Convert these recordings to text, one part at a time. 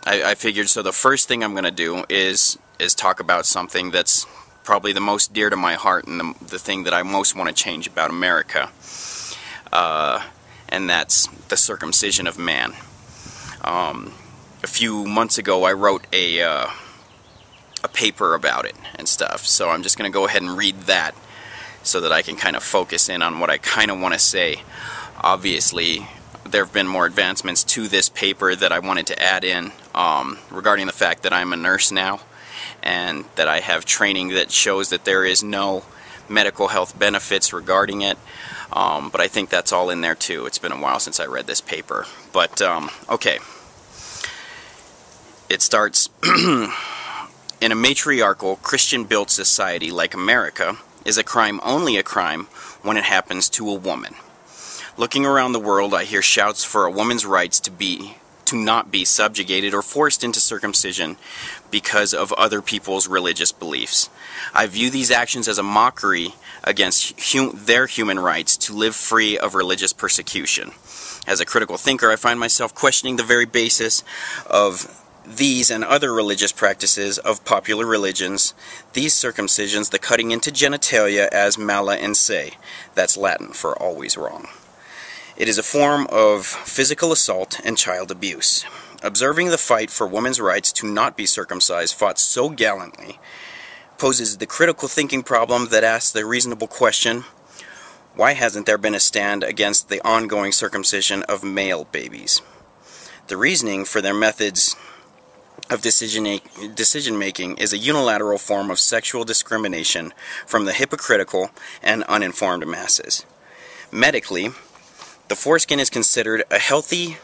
I figured, so the first thing I'm going to do is talk about something that's probably the most dear to my heart and the thing that I most want to change about America, and that's the circumcision of man. A few months ago I wrote a paper about it and stuff, so I'm just going to go ahead and read that so that I can kind of focus in on what I kind of want to say. Obviously, there have been more advancements to this paper that I wanted to add in regarding the fact that I'm a nurse now and that I have training that shows that there is no medical health benefits regarding it, but I think that's all in there too. It's been a while since I read this paper, but okay. It starts, in a matriarchal, Christian-built society like America, is a crime only a crime when it happens to a woman. Looking around the world, I hear shouts for a woman's rights to not be subjugated or forced into circumcision because of other people's religious beliefs. I view these actions as a mockery against their human rights to live free of religious persecution. As a critical thinker, I find myself questioning the very basis of these and other religious practices of popular religions, these circumcisions, the cutting into genitalia as mala in se. That's Latin for always wrong. It is a form of physical assault and child abuse. Observing the fight for women's rights to not be circumcised fought so gallantly poses the critical thinking problem that asks the reasonable question, why hasn't there been a stand against the ongoing circumcision of male babies? The reasoning for their methods of decision-making is a unilateral form of sexual discrimination from the hypocritical and uninformed masses. Medically, the foreskin is considered a healthy,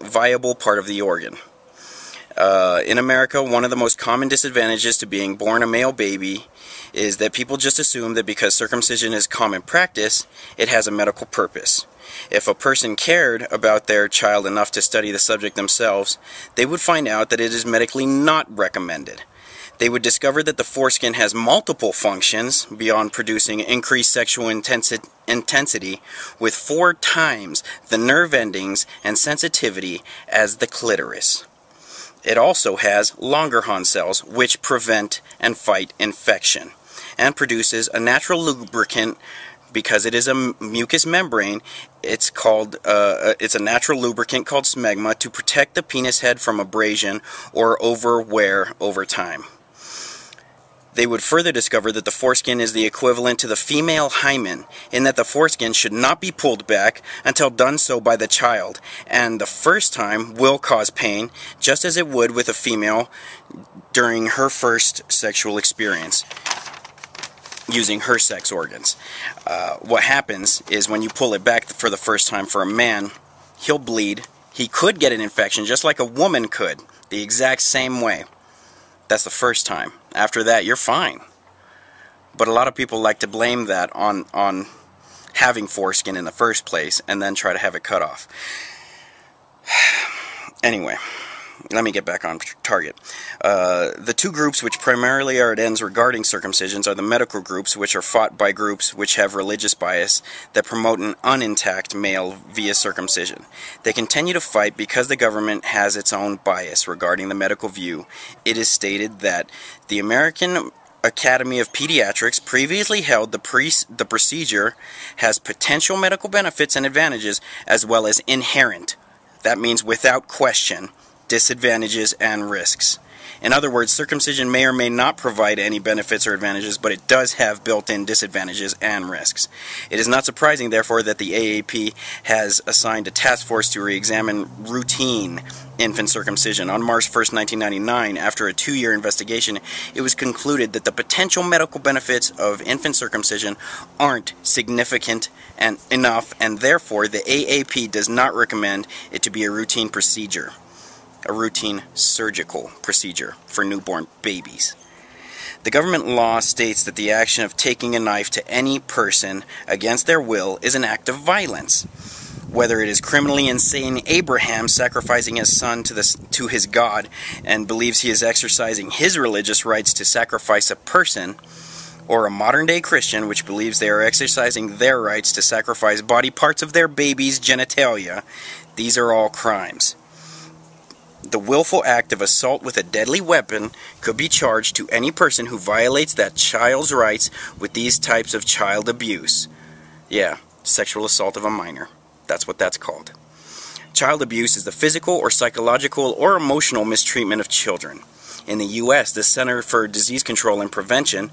viable part of the organ. In America, one of the most common disadvantages to being born a male baby is that people just assume that because circumcision is common practice, it has a medical purpose. If a person cared about their child enough to study the subject themselves, they would find out that it is medically not recommended. They would discover that the foreskin has multiple functions beyond producing increased sexual intensity with 4 times the nerve endings and sensitivity as the clitoris. It also has Langerhann cells, which prevent and fight infection, and produces a natural lubricant. Because it is a mucous membrane, it's a natural lubricant called smegma to protect the penis head from abrasion or overwear over time. They would further discover that the foreskin is the equivalent to the female hymen, in that the foreskin should not be pulled back until done so by the child, and the first time will cause pain, just as it would with a female during her first sexual experience, using her sex organs. What happens is when you pull it back for the first time for a man, he'll bleed. He could get an infection just like a woman could, the exact same way. That's the first time. After that, you're fine. But a lot of people like to blame that on having foreskin in the first place and then try to have it cut off. Anyway, let me get back on target. The two groups which primarily are at ends regarding circumcisions are the medical groups, which are fought by groups which have religious bias that promote an unintact male via circumcision. They continue to fight because the government has its own bias regarding the medical view. It is stated that the American Academy of Pediatrics previously held the procedure has potential medical benefits and advantages as well as inherent, that means without question, disadvantages and risks. In other words, circumcision may or may not provide any benefits or advantages, but it does have built-in disadvantages and risks. It is not surprising, therefore, that the AAP has assigned a task force to re-examine routine infant circumcision. On March 1st, 1999, after a 2-year investigation, it was concluded that the potential medical benefits of infant circumcision aren't significant enough, and therefore the AAP does not recommend it to be a routine procedure. A routine surgical procedure for newborn babies. The government law states that the action of taking a knife to any person against their will is an act of violence. Whether it is criminally insane Abraham sacrificing his son to his God and believes he is exercising his religious rights to sacrifice a person, or a modern-day Christian which believes they are exercising their rights to sacrifice body parts of their baby's genitalia, these are all crimes. the willful act of assault with a deadly weapon could be charged to any person who violates that child's rights with these types of child abuse. Yeah, sexual assault of a minor. That's what that's called. Child abuse is the physical or psychological or emotional mistreatment of children. In the U.S., the Center for Disease Control and Prevention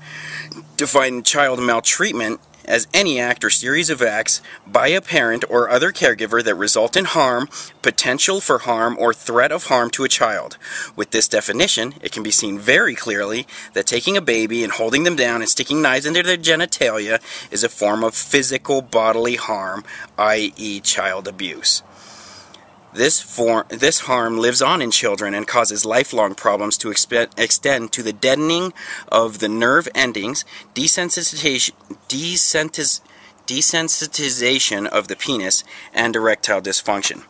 defined child maltreatment as any act or series of acts by a parent or other caregiver that result in harm, potential for harm, or threat of harm to a child. With this definition, it can be seen very clearly that taking a baby and holding them down and sticking knives into their genitalia is a form of physical bodily harm, i.e. child abuse. This harm lives on in children and causes lifelong problems to extend to the deadening of the nerve endings, desensitization of the penis, and erectile dysfunction.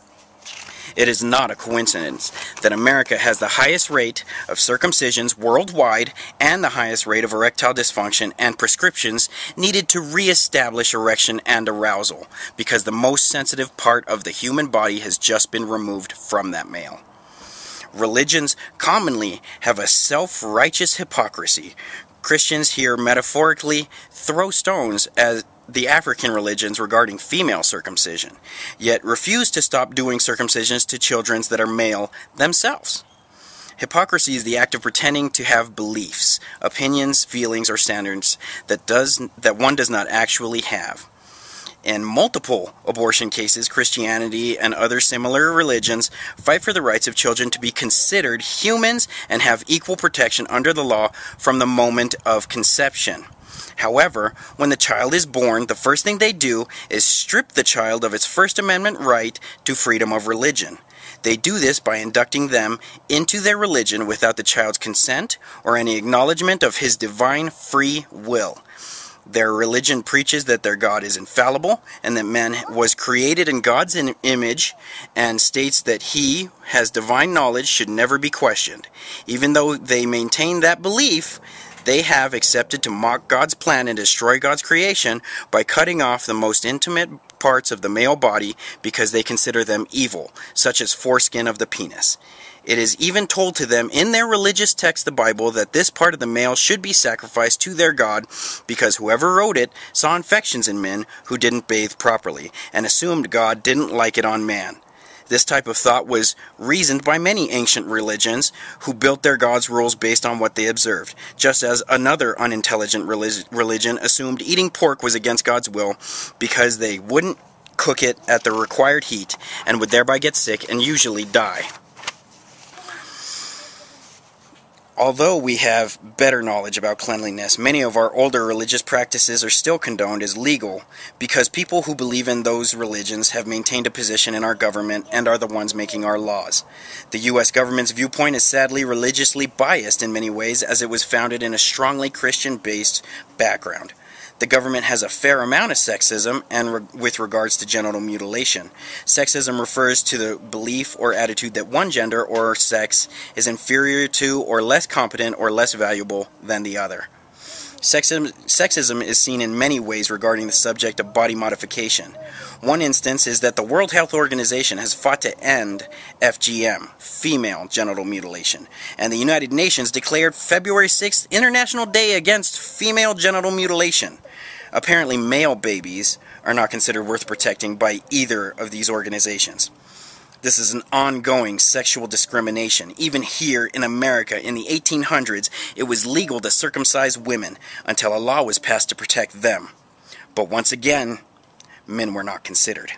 It is not a coincidence that America has the highest rate of circumcisions worldwide and the highest rate of erectile dysfunction and prescriptions needed to reestablish erection and arousal, because the most sensitive part of the human body has just been removed from that male. Religions commonly have a self-righteous hypocrisy. Christians here metaphorically throw stones at the African religions regarding female circumcision, yet refuse to stop doing circumcisions to children that are male themselves. Hypocrisy is the act of pretending to have beliefs, opinions, feelings, or standards that one does not actually have. In multiple abortion cases, Christianity and other similar religions fight for the rights of children to be considered humans and have equal protection under the law from the moment of conception. However, when the child is born, the first thing they do is strip the child of its First Amendment right to freedom of religion. They do this by inducting them into their religion without the child's consent or any acknowledgement of his divine free will. Their religion preaches that their God is infallible and that man was created in God's image, and states that he has divine knowledge should never be questioned. Even though they maintain that belief, they have accepted to mock God's plan and destroy God's creation by cutting off the most intimate parts of the male body because they consider them evil, such as foreskin of the penis. It is even told to them in their religious text, the Bible, that this part of the male should be sacrificed to their God because whoever wrote it saw infections in men who didn't bathe properly and assumed God didn't like it on man. This type of thought was reasoned by many ancient religions who built their gods' rules based on what they observed, just as another unintelligent religion assumed eating pork was against God's will because they wouldn't cook it at the required heat and would thereby get sick and usually die. Although we have better knowledge about cleanliness, many of our older religious practices are still condoned as legal because people who believe in those religions have maintained a position in our government and are the ones making our laws. The U.S. government's viewpoint is sadly religiously biased in many ways, as it was founded in a strongly Christian-based background. The government has a fair amount of sexism with regards to genital mutilation. Sexism refers to the belief or attitude that one gender or sex is inferior to or less competent or less valuable than the other. Sexism is seen in many ways regarding the subject of body modification. One instance is that the World Health Organization has fought to end FGM, female genital mutilation, and the United Nations declared February 6th International Day Against Female Genital Mutilation. Apparently, male babies are not considered worth protecting by either of these organizations. This is an ongoing sexual discrimination. Even here in America in the 1800s, it was legal to circumcise women until a law was passed to protect them. But once again, men were not considered.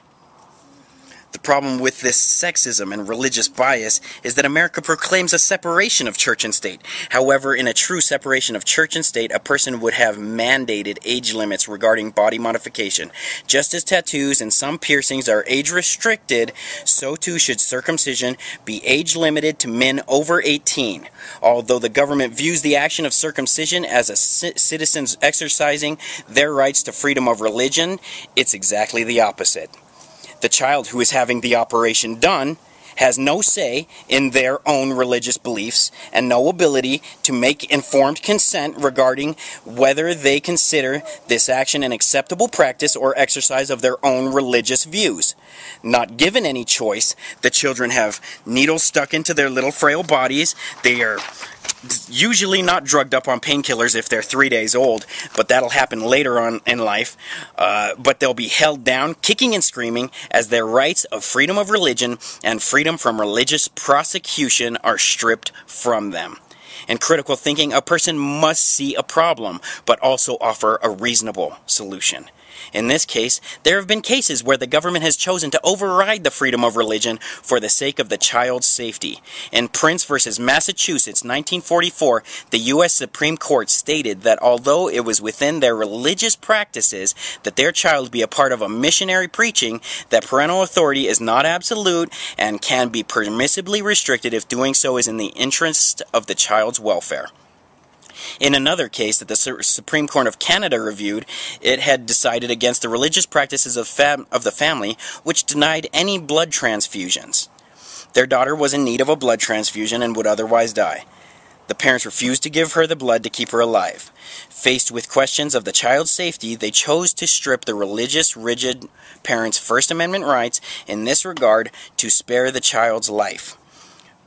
The problem with this sexism and religious bias is that America proclaims a separation of church and state. However, in a true separation of church and state, a person would have mandated age limits regarding body modification. Just as tattoos and some piercings are age restricted, so too should circumcision be age limited to men over 18. Although the government views the action of circumcision as a citizens exercising their rights to freedom of religion, it's exactly the opposite. The child who is having the operation done has no say in their own religious beliefs and no ability to make informed consent regarding whether they consider this action an acceptable practice or exercise of their own religious views. Not given any choice, the children have needles stuck into their little frail bodies. They are usually not drugged up on painkillers if they're 3 days old, but that'll happen later on in life. But they'll be held down, kicking and screaming, as their rights of freedom of religion and freedom from religious prosecution are stripped from them. In critical thinking, a person must see a problem, but also offer a reasonable solution. In this case, there have been cases where the government has chosen to override the freedom of religion for the sake of the child's safety. In Prince versus Massachusetts, 1944, the U.S. Supreme Court stated that although it was within their religious practices that their child be a part of a missionary preaching, that parental authority is not absolute and can be permissibly restricted if doing so is in the interest of the child's welfare. In another case that the Supreme Court of Canada reviewed, it had decided against the religious practices of the family, which denied any blood transfusions. Their daughter was in need of a blood transfusion and would otherwise die. The parents refused to give her the blood to keep her alive. Faced with questions of the child's safety, they chose to strip the religious, rigid parents' First Amendment rights in this regard to spare the child's life.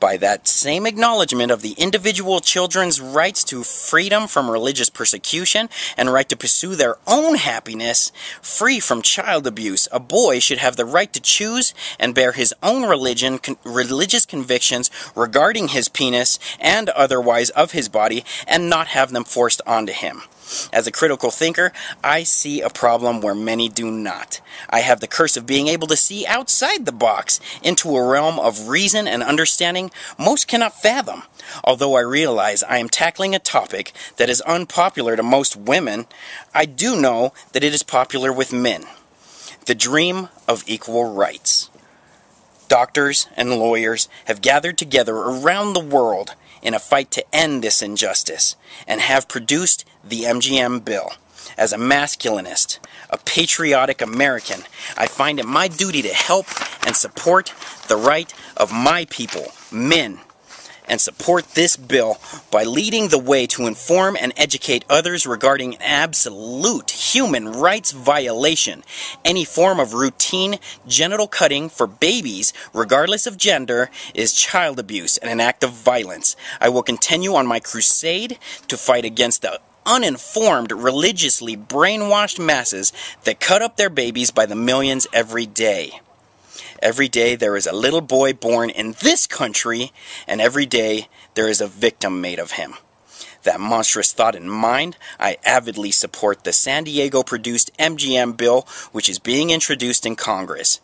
By that same acknowledgement of the individual children's rights to freedom from religious persecution and right to pursue their own happiness, free from child abuse, a boy should have the right to choose and bear his own religious convictions regarding his penis and otherwise of his body, and not have them forced onto him. As a critical thinker, I see a problem where many do not. I have the curse of being able to see outside the box, into a realm of reason and understanding most cannot fathom. Although I realize I am tackling a topic that is unpopular to most women, I do know that it is popular with men. The dream of equal rights. Doctors and lawyers have gathered together around the world in a fight to end this injustice, and have produced the MGM bill. As a masculinist, a patriotic American, I find it my duty to help and support the right of my people, men, and support this bill by leading the way to inform and educate others regarding an absolute human rights violation. Any form of routine genital cutting for babies, regardless of gender, is child abuse and an act of violence. I will continue on my crusade to fight against the uninformed, religiously brainwashed masses that cut up their babies by the millions every day. Every day there is a little boy born in this country, and every day there is a victim made of him. That monstrous thought in mind, I avidly support the San Diego-produced MGM bill, which is being introduced in Congress.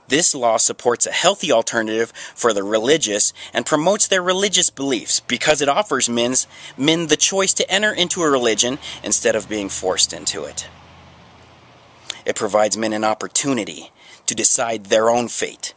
This law supports a healthy alternative for the religious and promotes their religious beliefs because it offers men the choice to enter into a religion instead of being forced into it. It provides men an opportunity to decide their own fate,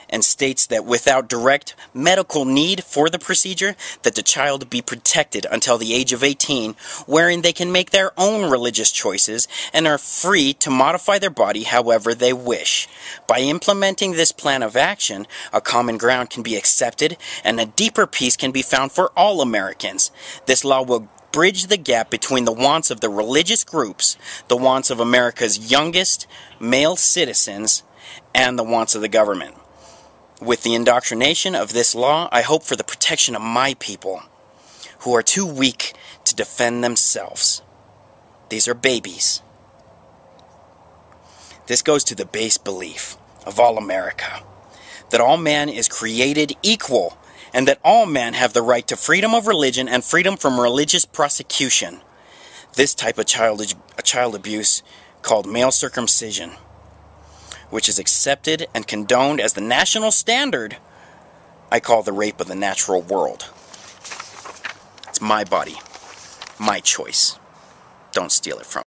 and states that without direct medical need for the procedure, that the child be protected until the age of 18, wherein they can make their own religious choices and are free to modify their body however they wish. By implementing this plan of action, a common ground can be accepted and a deeper peace can be found for all Americans. This law will bridge the gap between the wants of the religious groups, the wants of America's youngest male citizens, and the wants of the government. With the indoctrination of this law, I hope for the protection of my people, who are too weak to defend themselves. These are babies. This goes to the base belief of all America, that all man is created equal, and that all men have the right to freedom of religion and freedom from religious prosecution. This type of child abuse, called male circumcision, which is accepted and condoned as the national standard, I call the rape of the natural world. It's my body, my choice. Don't steal it from me.